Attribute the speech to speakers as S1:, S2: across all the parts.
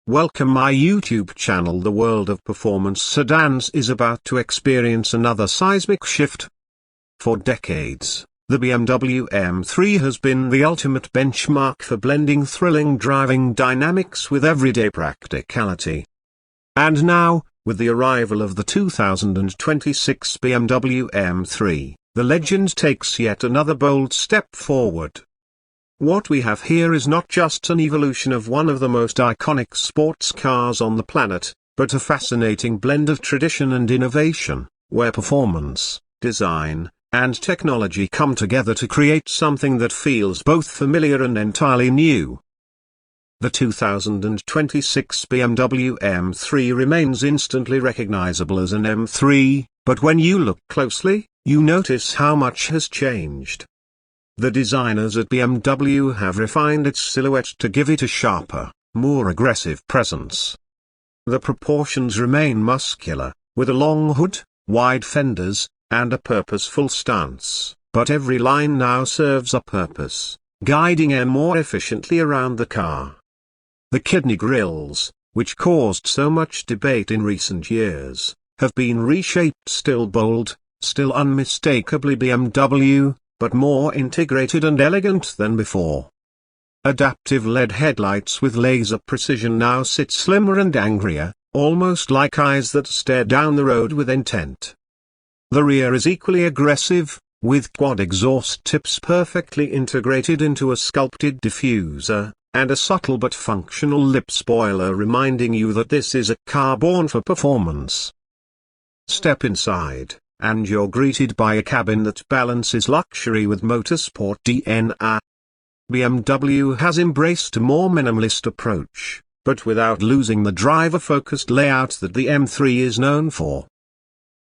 S1: Welcome my YouTube channel. The world of performance sedans is about to experience another seismic shift. For decades, the BMW M3 has been the ultimate benchmark for blending thrilling driving dynamics with everyday practicality. And now, with the arrival of the 2026 BMW M3, the legend takes yet another bold step forward. What we have here is not just an evolution of one of the most iconic sports cars on the planet, but a fascinating blend of tradition and innovation, where performance, design, and technology come together to create something that feels both familiar and entirely new. The 2026 BMW M3 remains instantly recognizable as an M3, but when you look closely, you notice how much has changed. The designers at BMW have refined its silhouette to give it a sharper, more aggressive presence. The proportions remain muscular, with a long hood, wide fenders, and a purposeful stance, but every line now serves a purpose, guiding air more efficiently around the car. The kidney grills, which caused so much debate in recent years, have been reshaped, still bold, still unmistakably BMW, but more integrated and elegant than before. Adaptive LED headlights with laser precision now sit slimmer and angrier, almost like eyes that stare down the road with intent. The rear is equally aggressive, with quad exhaust tips perfectly integrated into a sculpted diffuser, and a subtle but functional lip spoiler reminding you that this is a car born for performance. Step inside, and you're greeted by a cabin that balances luxury with motorsport DNA. BMW has embraced a more minimalist approach, but without losing the driver-focused layout that the M3 is known for.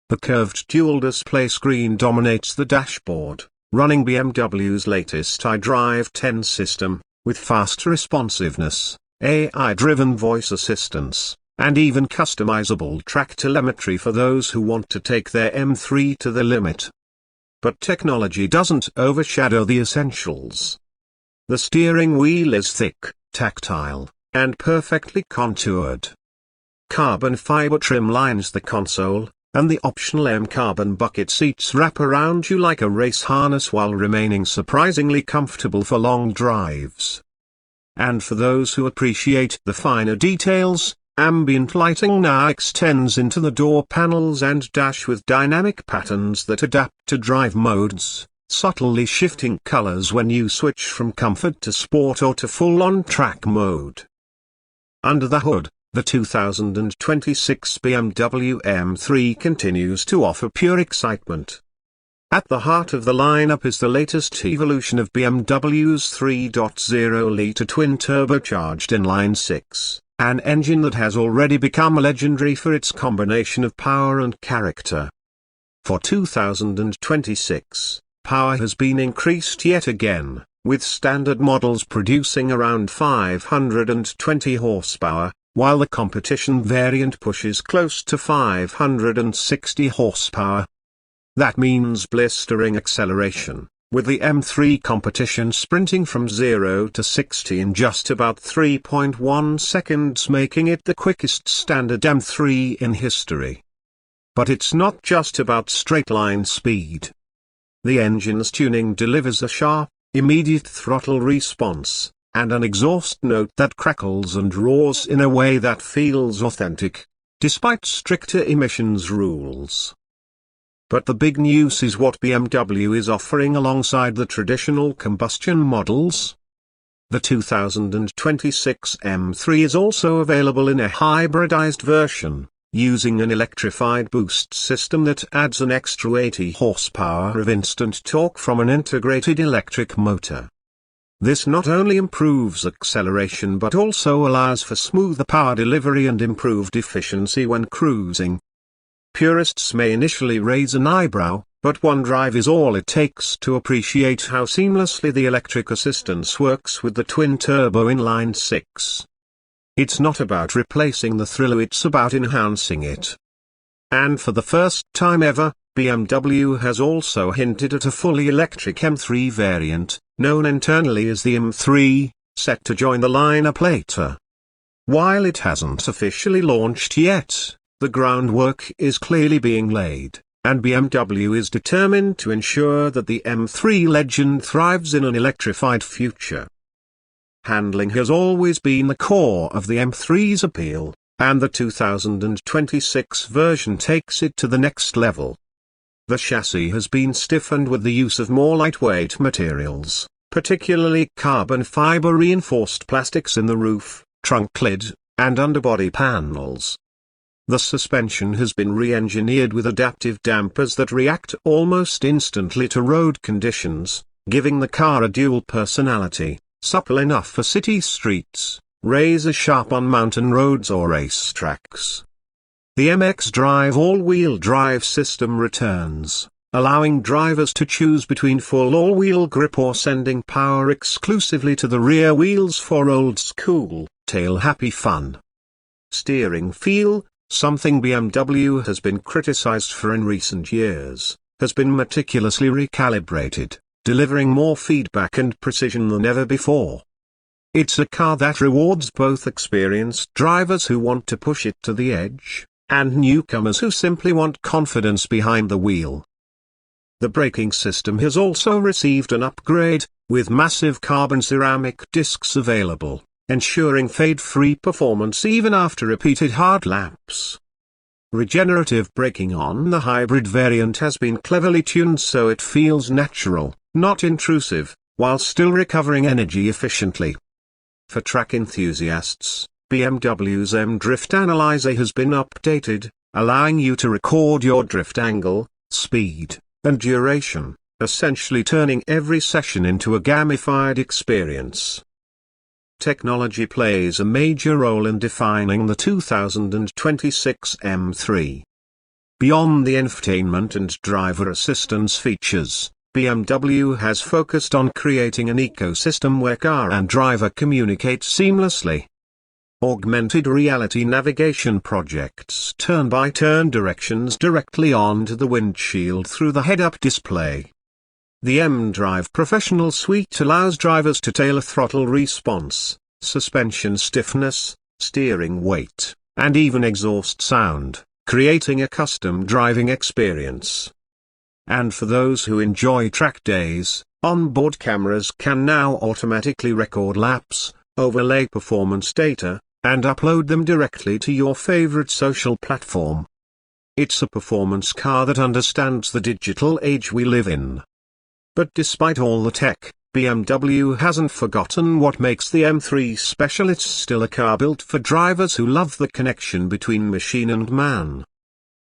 S1: The curved dual-display screen dominates the dashboard, running BMW's latest iDrive 10 system, with fast responsiveness, AI-driven voice assistance, and even customizable track telemetry for those who want to take their M3 to the limit. But technology doesn't overshadow the essentials. The steering wheel is thick, tactile, and perfectly contoured. Carbon fiber trim lines the console, and the optional M-carbon bucket seats wrap around you like a race harness while remaining surprisingly comfortable for long drives. And for those who appreciate the finer details, ambient lighting now extends into the door panels and dash with dynamic patterns that adapt to drive modes, subtly shifting colors when you switch from comfort to sport or to full-on track mode. Under the hood, the 2026 BMW M3 continues to offer pure excitement. At the heart of the lineup is the latest evolution of BMW's 3.0-litre twin-turbocharged inline-six, an engine that has already become legendary for its combination of power and character. For 2026, power has been increased yet again, with standard models producing around 520 horsepower, while the competition variant pushes close to 560 horsepower. That means blistering acceleration, with the M3 competition sprinting from 0 to 60 in just about 3.1 seconds, making it the quickest standard M3 in history. But it's not just about straight-line speed. The engine's tuning delivers a sharp, immediate throttle response, and an exhaust note that crackles and roars in a way that feels authentic, despite stricter emissions rules. But the big news is what BMW is offering alongside the traditional combustion models. The 2026 M3 is also available in a hybridized version, using an electrified boost system that adds an extra 80 horsepower of instant torque from an integrated electric motor. This not only improves acceleration but also allows for smoother power delivery and improved efficiency when cruising. Purists may initially raise an eyebrow, but one drive is all it takes to appreciate how seamlessly the electric assistance works with the twin-turbo inline-six. It's not about replacing the thrill, it's about enhancing it. And for the first time ever, BMW has also hinted at a fully electric M3 variant, known internally as the M3, set to join the lineup later. While it hasn't officially launched yet, the groundwork is clearly being laid, and BMW is determined to ensure that the M3 legend thrives in an electrified future. Handling has always been the core of the M3's appeal, and the 2026 version takes it to the next level. The chassis has been stiffened with the use of more lightweight materials, particularly carbon fiber reinforced plastics in the roof, trunk lid, and underbody panels. The suspension has been re-engineered with adaptive dampers that react almost instantly to road conditions, giving the car a dual personality, supple enough for city streets, razor-sharp on mountain roads or racetracks. The MX Drive all-wheel drive system returns, allowing drivers to choose between full all-wheel grip or sending power exclusively to the rear wheels for old-school, tail-happy fun. Steering feel, something BMW has been criticized for in recent years, has been meticulously recalibrated, delivering more feedback and precision than ever before. It's a car that rewards both experienced drivers who want to push it to the edge, and newcomers who simply want confidence behind the wheel. The braking system has also received an upgrade, with massive carbon ceramic discs available, ensuring fade-free performance even after repeated hard laps. Regenerative braking on the hybrid variant has been cleverly tuned so it feels natural, not intrusive, while still recovering energy efficiently. For track enthusiasts, BMW's M-Drift Analyzer has been updated, allowing you to record your drift angle, speed, and duration, essentially turning every session into a gamified experience. Technology plays a major role in defining the 2026 M3. Beyond the infotainment and driver assistance features, BMW has focused on creating an ecosystem where car and driver communicate seamlessly. Augmented reality navigation projects turn-by-turn directions directly onto the windshield through the head-up display. The M-Drive Professional Suite allows drivers to tailor throttle response, suspension stiffness, steering weight, and even exhaust sound, creating a custom driving experience. And for those who enjoy track days, onboard cameras can now automatically record laps, overlay performance data, and upload them directly to your favorite social platform. It's a performance car that understands the digital age we live in. But despite all the tech, BMW hasn't forgotten what makes the M3 special. It's still a car built for drivers who love the connection between machine and man.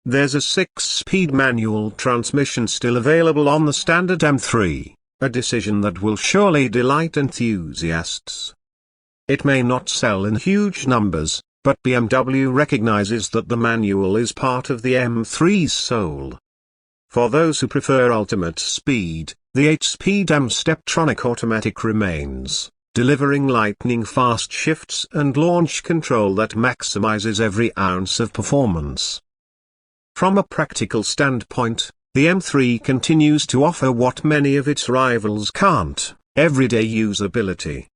S1: There's a 6-speed manual transmission still available on the standard M3, a decision that will surely delight enthusiasts. It may not sell in huge numbers, but BMW recognizes that the manual is part of the M3's soul. For those who prefer ultimate speed, the 8-speed M-Steptronic automatic remains, delivering lightning-fast shifts and launch control that maximizes every ounce of performance. From a practical standpoint, the M3 continues to offer what many of its rivals can't: everyday usability.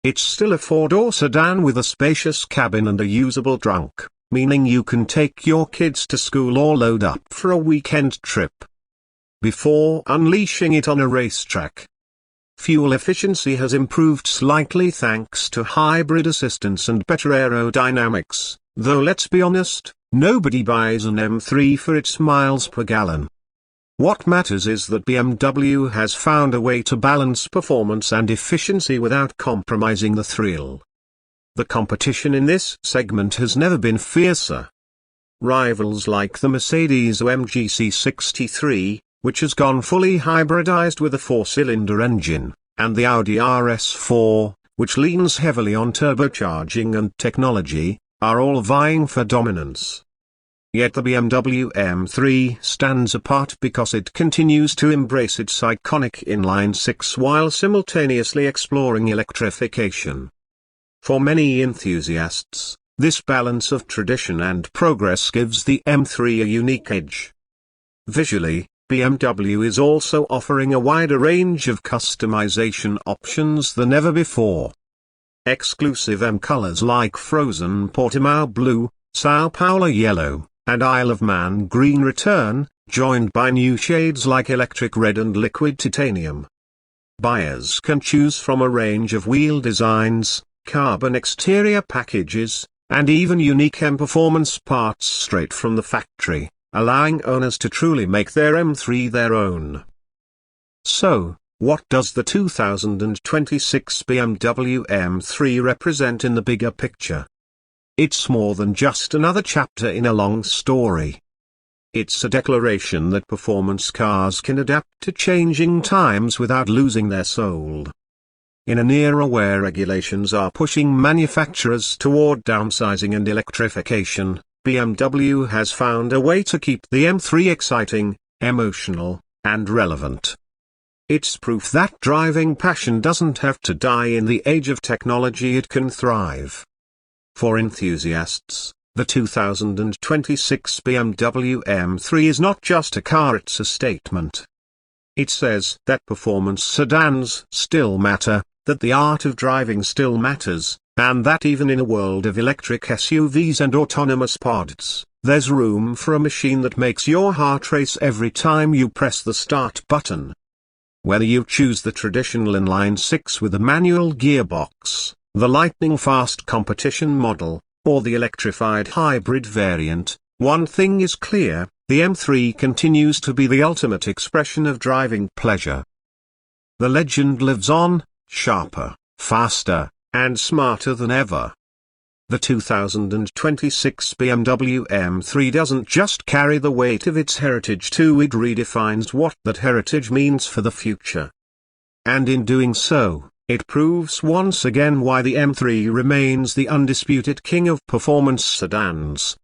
S1: It's still a four-door sedan with a spacious cabin and a usable trunk, meaning you can take your kids to school or load up for a weekend trip before unleashing it on a racetrack. Fuel efficiency has improved slightly thanks to hybrid assistance and better aerodynamics, though let's be honest, nobody buys an M3 for its miles per gallon. What matters is that BMW has found a way to balance performance and efficiency without compromising the thrill. The competition in this segment has never been fiercer. Rivals like the Mercedes AMG C63, which has gone fully hybridized with a 4-cylinder engine, and the Audi RS5, which leans heavily on turbocharging and technology, are all vying for dominance. Yet the BMW M3 stands apart because it continues to embrace its iconic inline-six while simultaneously exploring electrification. For many enthusiasts, this balance of tradition and progress gives the M3 a unique edge. Visually, BMW is also offering a wider range of customization options than ever before. exclusive M colors like Frozen Portimao Blue, Sao Paulo Yellow, and Isle of Man Green return, joined by new shades like Electric Red and Liquid Titanium. Buyers can choose from a range of wheel designs, carbon exterior packages, and even unique M performance parts straight from the factory, allowing owners to truly make their M3 their own. So, what does the 2026 BMW M3 represent in the bigger picture? It's more than just another chapter in a long story. It's a declaration that performance cars can adapt to changing times without losing their soul. In an era where regulations are pushing manufacturers toward downsizing and electrification, BMW has found a way to keep the M3 exciting, emotional, and relevant. It's proof that driving passion doesn't have to die in the age of technology, it can thrive. For enthusiasts, the 2026 BMW M3 is not just a car, it's a statement. It says that performance sedans still matter, that the art of driving still matters, and that even in a world of electric SUVs and autonomous pods, there's room for a machine that makes your heart race every time you press the start button. Whether you choose the traditional inline-six with a manual gearbox, the lightning-fast competition model, or the electrified hybrid variant, one thing is clear: the M3 continues to be the ultimate expression of driving pleasure. The legend lives on, sharper, faster, and smarter than ever. The 2026 BMW M3 doesn't just carry the weight of its heritage too, it redefines what that heritage means for the future. And in doing so, it proves once again why the M3 remains the undisputed king of performance sedans.